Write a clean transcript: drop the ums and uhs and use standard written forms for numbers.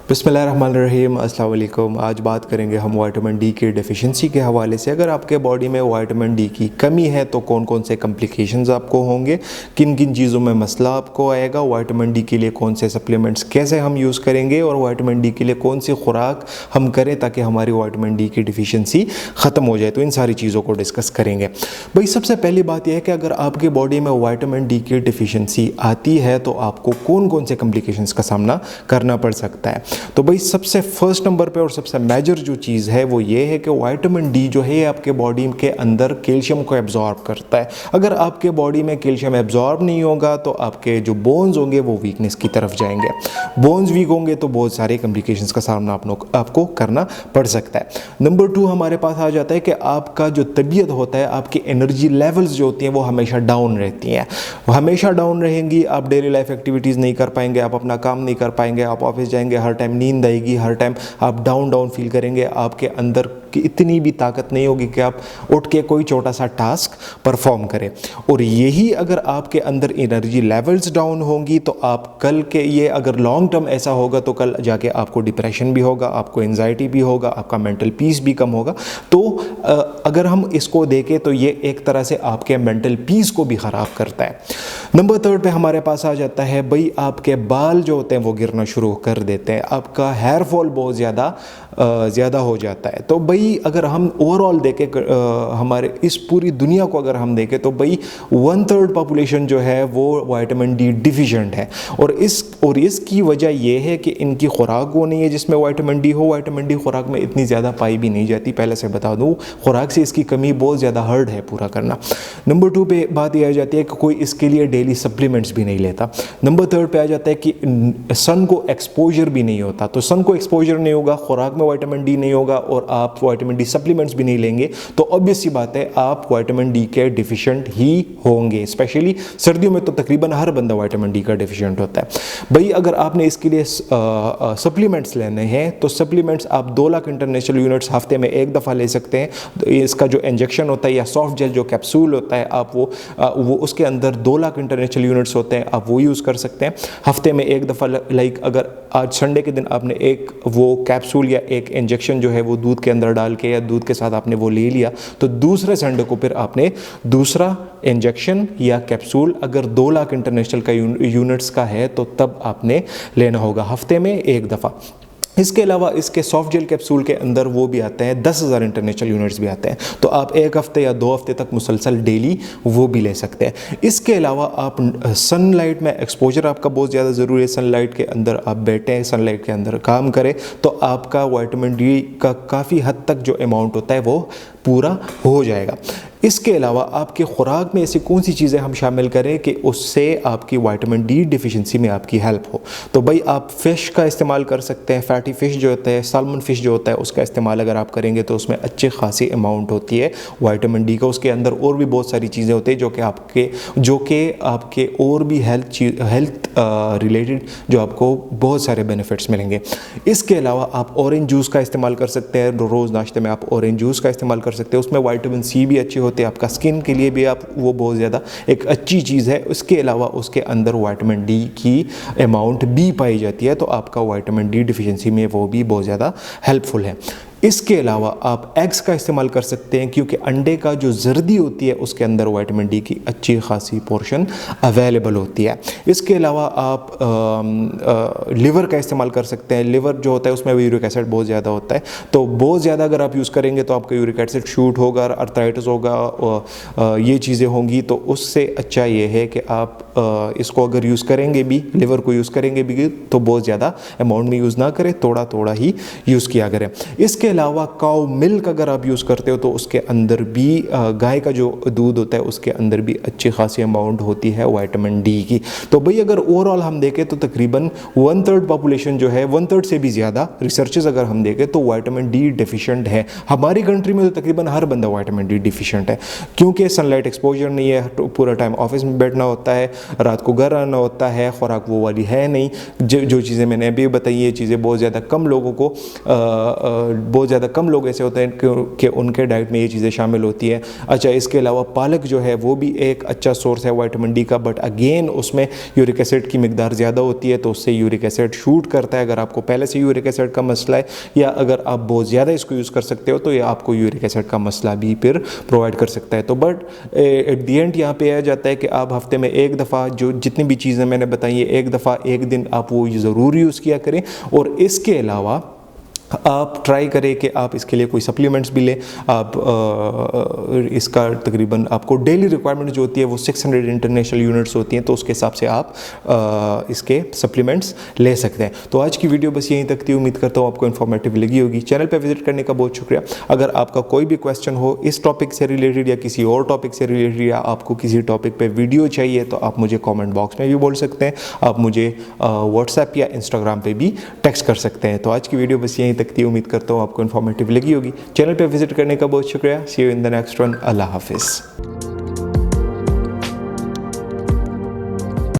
बिस्मिल्लाहिर्रहमानिर्रहीम, अस्सलाम वालेकुम। आज बात करेंगे हम विटामिन डी की डेफिशिएंसी के हवाले से। अगर आपके बॉडी में विटामिन डी की कमी है तो कौन कौन से कॉम्प्लिकेशंस आपको होंगे, किन किन चीज़ों में मसला आपको आएगा, विटामिन डी के लिए कौन से सप्लीमेंट्स कैसे हम यूज़ करेंगे और विटामिन डी के लिए कौन सी खुराक हम करें ताकि हमारी विटामिन डी की डिफिशिएंसी ख़त्म हो जाए, तो इन सारी चीज़ों को डिस्कस करेंगे। भाई सबसे पहली बात यह है कि अगर आपकी बॉडी में विटामिन डी की डिफिशिएंसी आती है तो आपको कौन कौन से कॉम्प्लिकेशंस का सामना करना पड़ सकता है। तो भाई सबसे फर्स्ट नंबर पे और सबसे मेजर जो चीज़ है वो ये है कि विटामिन डी जो है आपके बॉडी के अंदर कैल्शियम को एब्जॉर्ब करता है। अगर आपके बॉडी में कैल्शियम एब्जॉर्ब नहीं होगा तो आपके जो बोन्स होंगे वो वीकनेस की तरफ जाएंगे। बोन्स वीक होंगे तो बहुत सारे कॉम्प्लिकेशंस का सामना आपको करना पड़ सकता है। नंबर 2 हमारे पास आ जाता है कि आपका जो तबीयत होता है, आपकी एनर्जी लेवल्स जो होती हैं वो हमेशा डाउन रहती हैं, हमेशा डाउन रहेंगी। आप डेली लाइफ एक्टिविटीज़ नहीं कर पाएंगे, आप अपना काम नहीं कर पाएंगे, आप ऑफिस जाएंगे, हर टाइम नींद आएगी, हर टाइम आप डाउन फील करेंगे, आपके अंदर की इतनी भी ताकत नहीं होगी कि आप उठ के कोई छोटा सा टास्क परफॉर्म करें। और यही अगर आपके अंदर एनर्जी लेवल्स डाउन होंगी तो आप कल के ये अगर लॉन्ग टर्म ऐसा होगा तो कल जाके आपको डिप्रेशन भी होगा, आपको एंजाइटी भी होगा, आपका मेंटल पीस भी कम होगा। तो अगर हम इसको देखें तो ये एक तरह से आपके मेंटल पीस को भी ख़राब करता है। नंबर 3 पे हमारे पास आ जाता है भाई आपके बाल जो होते हैं वो गिरना शुरू कर देते हैं, आपका हेयर फॉल बहुत ज़्यादा हो जाता है। तो भाई अगर हम ओवरऑल देखें हमारे इस पूरी दुनिया को अगर हम देखें तो भाई 1/3 पॉपुलेशन जो है वो विटामिन डी डिफिशिएंट है। और इसकी वजह यह है कि इनकी खुराक वो नहीं है जिसमें विटामिन डी हो। विटामिन डी खुराक में इतनी ज़्यादा पाई भी नहीं जाती, पहले से बता दूँ, खुराक से इसकी कमी बहुत ज़्यादा हार्ड है पूरा करना। नंबर 2 पे बात यह आ जाती है कि कोई इसके लिए डेली सप्लीमेंट्स भी नहीं लेता। नंबर 3 पे आ जाता है कि सन को एक्सपोजर भी नहीं होता। तो सन को एक्सपोजर नहीं होगा, खुराक में विटामिन डी नहीं होगा और आप विटामिन डी सप्लीमेंट्स भी नहीं लेंगे तो ऑब्वियस सी बात है आप विटामिन डी के डिफिशिएंट ही होंगे। स्पेशली सर्दियों में तो तकरीबन हर बंदा विटामिन डी का डिफिशिएंट होता है। भाई अगर आपने इसके लिए सप्लीमेंट्स लेने हैं तो सप्लीमेंट्स आप 2 लाख इंटरनेशनल यूनिट्स हफ्ते में एक दफ़ा ले सकते हैं। तो इसका जो इंजेक्शन होता है या सॉफ्ट जेल जो कैप्सूल होता है आप वो उसके अंदर 2 लाख इंटरनेशनल यूनिट्स होते हैं, आप वो यूज़ कर सकते हैं हफ्ते में एक दफ़ा। लाइक अगर आज संडे के दिन आपने एक वो कैप्सूल या एक इंजेक्शन जो है वो दूध के अंदर डाल के या दूध के साथ आपने वो ले लिया तो दूसरे संडे को फिर आपने दूसरा इंजेक्शन या कैप्सूल अगर 2 लाख इंटरनेशनल का यूनिट्स का है तो तब आपने लेना होगा हफ्ते में एक दफ़ा। इसके अलावा इसके सॉफ्ट जेल कैप्सूल के अंदर वो भी आते हैं 10,000 इंटरनेशनल यूनिट्स भी आते हैं, तो आप एक हफ्ते या 2 हफ्ते तक मुसलसल डेली वो भी ले सकते हैं। इसके अलावा आप सनलाइट में एक्सपोजर आपका बहुत ज़्यादा ज़रूरी है। सनलाइट के अंदर आप बैठें, सनलाइट के अंदर काम करें तो आपका विटामिन डी का काफ़ी हद तक जो अमाउंट होता है वो पूरा हो जाएगा। इसके अलावा आपके खुराक में ऐसी कौन सी चीज़ें हम शामिल करें कि उससे आपकी विटामिन डी डिफिशिएंसी में आपकी हेल्प हो। तो भाई आप फ़िश का इस्तेमाल कर सकते हैं, फैटी फ़िश जो होता है, साल्मन फ़िश जो होता है उसका इस्तेमाल अगर आप करेंगे तो उसमें अच्छी खासी अमाउंट होती है विटामिन डी का। उसके अंदर और भी बहुत सारी चीज़ें होती हैं जो कि आपके और भी हेल्थ रिलेटेड जो आपको बहुत सारे बेनिफिट्स मिलेंगे। इसके अलावा आप ऑरेंज जूस का इस्तेमाल कर सकते हैं, रोज़ नाश्ते में आप ऑरेंज जूस का इस्तेमाल कर सकते हैं, उसमें विटामिन सी भी अच्छी होती है, आपका स्किन के लिए भी आप वो बहुत ज़्यादा एक अच्छी चीज़ है। उसके अलावा उसके अंदर विटामिन डी की अमाउंट भी पाई जाती है तो आपका विटामिन डी डिफिशिएंसी में वो भी बहुत ज़्यादा हेल्पफुल है। इसके अलावा आप एग्स का इस्तेमाल कर सकते हैं क्योंकि अंडे का जो जर्दी होती है उसके अंदर विटामिन डी की अच्छी खासी पोर्शन अवेलेबल होती है। इसके अलावा आप लिवर का इस्तेमाल कर सकते हैं। लिवर जो होता है उसमें यूरिक एसिड बहुत ज़्यादा होता है, तो बहुत ज़्यादा अगर आप यूज़ करेंगे तो आपका यूरिक एसिड शूट होगा, अर्थराइटिस होगा, ये चीज़ें होंगी। तो उससे अच्छा ये है कि आप इसको अगर यूज़ करेंगे भी, लिवर को यूज़ करेंगे भी तो बहुत ज़्यादा अमाउंट में यूज़ ना करें, थोड़ा थोड़ा ही यूज़ किया करें। इसके अलावा काउ मिल्क अगर आप यूज़ करते हो तो उसके अंदर भी गाय का जो दूध होता है उसके अंदर भी अच्छी खासी अमाउंट होती है विटामिन डी की। तो भाई अगर ओवरऑल हम देखें तो तकरीबन 1/3 पॉपुलेशन जो है, 1/3 से भी ज़्यादा रिसर्चेस अगर हम देखें तो विटामिन डी डिफिशिएंट है। हमारी कंट्री में तो तकरीबन हर बंदा विटामिन डी डिफिशिएंट है क्योंकि सनलाइट एक्सपोजर नहीं है, पूरा टाइम ऑफिस में बैठना होता है, रात को घर आना होता है, खुराक वो वाली है नहीं। जो चीज़ें मैंने अभी बताई ये चीज़ें बहुत ज़्यादा कम लोगों को बहुत ज़्यादा कम लोग ऐसे होते हैं कि उनके डाइट में ये चीज़ें शामिल होती है। अच्छा, इसके अलावा पालक जो है वो भी एक अच्छा सोर्स है विटामिन डी का, बट अगेन उसमें यूरिक एसिड की मिकदार ज़्यादा होती है, तो उससे यूरिक एसिड शूट करता है। अगर आपको पहले से यूरिक एसिड का मसला है या अगर आप बहुत ज़्यादा इसको यूज़ कर सकते हो तो ये आपको यूरिक एसिड का मसला भी फिर प्रोवाइड कर सकता है। तो बट एट दी एंड यहाँ पे आ जाता है कि आप हफ्ते में एक दफ़ा जो जितनी भी चीज़ें मैंने बताई है, एक दफ़ा एक दिन आप वो ज़रूर यूज़ किया करें। और इसके अलावा आप ट्राई करें कि आप इसके लिए कोई सप्लीमेंट्स भी लें। आप इसका तकरीबन आपको डेली रिक्वायरमेंट जो होती है वो 600 इंटरनेशनल यूनिट्स होती हैं, तो उसके हिसाब से आप इसके सप्लीमेंट्स ले सकते हैं। तो आज की वीडियो बस यहीं तक थी। उम्मीद करता हूँ आपको इन्फॉर्मेटिव लगी होगी। चैनल पे विजिट करने का बहुत शुक्रिया। अगर आपका कोई भी क्वेश्चन हो इस टॉपिक से रिलेटेड या किसी और टॉपिक से रिलेटेड, या आपको किसी टॉपिक पे वीडियो चाहिए, तो आप मुझे कमेंट बॉक्स में भी बोल सकते हैं। आप मुझे व्हाट्सएप या इंस्टाग्राम पे भी टेक्स्ट कर सकते हैं। तो आज की वीडियो बस यहीं तक थी। उम्मीद करता हूँ आपको इन्फॉर्मेटिव लगी होगी। चैनल पे विजिट करने का बहुत शुक्रिया। See you in the next one. Allah हाफिज़।